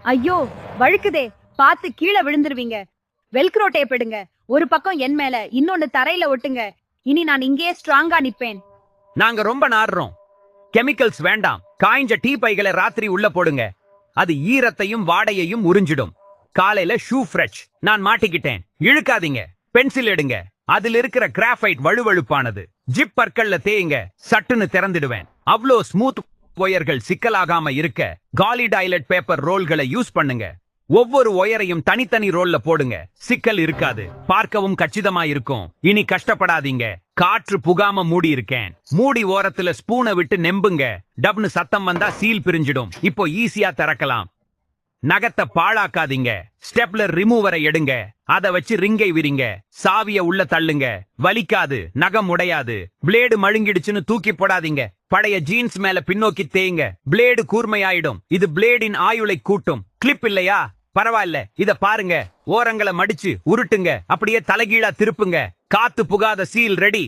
ஐயோ, வழுக்குதே. பாத்து கீழே விழுந்துருவீங்க. வெல்க்ரோ டேப் எடுங்க. ஒரு பக்கம் என் மேல, இன்னொன்னு தரையில ஒட்டுங்க. இனி நான் இங்கேயே ஸ்ட்ராங்கா நிப்பேன். நாங்க ரொம்ப நாடுறோம். கெமிக்கல்ஸ் வேண்டாம். காய்ஞ்ச டீ பைகளை ராத்திரி உள்ள போடுங்க. அது ஈரத்தையும் வாடையையும் உறிஞ்சிடும். காலையில ஷூ ஃப்ரெஷ். நான் மாட்டிக்கிட்டேன். இழுக்காதீங்க. பென்சில் எடுங்க. அதில் இருக்கிற கிராஃபைட் வழுவழுப்பானது. ஜிப் பற்கள்ல தேயுங்க. சட்டுன்னு திறந்துடுவேன். அவ்ளோ ஸ்மூத். ஒயர்கள் சிக்கலாகாம இருக்க காலி டாய்லெட் பேப்பர் ரோல்களை யூஸ் பண்ணுங்க. ஒவ்வொரு ஒயரையும் தனித்தனி ரோல்ல போடுங்க. சிக்கல் இருக்காது. பார்க்கவும் கச்சிதமா இருக்கும். இனி கஷ்டப்படாதீங்க. காற்று புகாம மூடி இருக்கேன். மூடி ஓரத்துல ஸ்பூனை விட்டு நெம்புங்க. டப்னு சத்தம் வந்தா சீல் பிரிஞ்சிடும். இப்போ ஈஸியா திறக்கலாம். நகத்தை பாழாக்காதீங்க. ஸ்டெப்லர் ரிமூவரை எடுங்க. அதை வச்சு ரிங்கை விரிங்க. சாவிய உள்ள தள்ளுங்க. வலிக்காது. நகம் உடையாது. பிளேடு மழுங்கிடுச்சுன்னு தூக்கி போடாதீங்க. பழைய ஜீன்ஸ் மேல பின்னோக்கி தேயுங்க. பிளேடு கூர்மையாயிடும். இது பிளேடின் ஆயுளை கூட்டும். கிளிப் இல்லையா? பரவாயில்ல. இத பாருங்க. ஓரங்களை மடிச்சு உருட்டுங்க. அப்படியே தலைகீழா திருப்புங்க. காத்து புகாத சீல் ரெடி.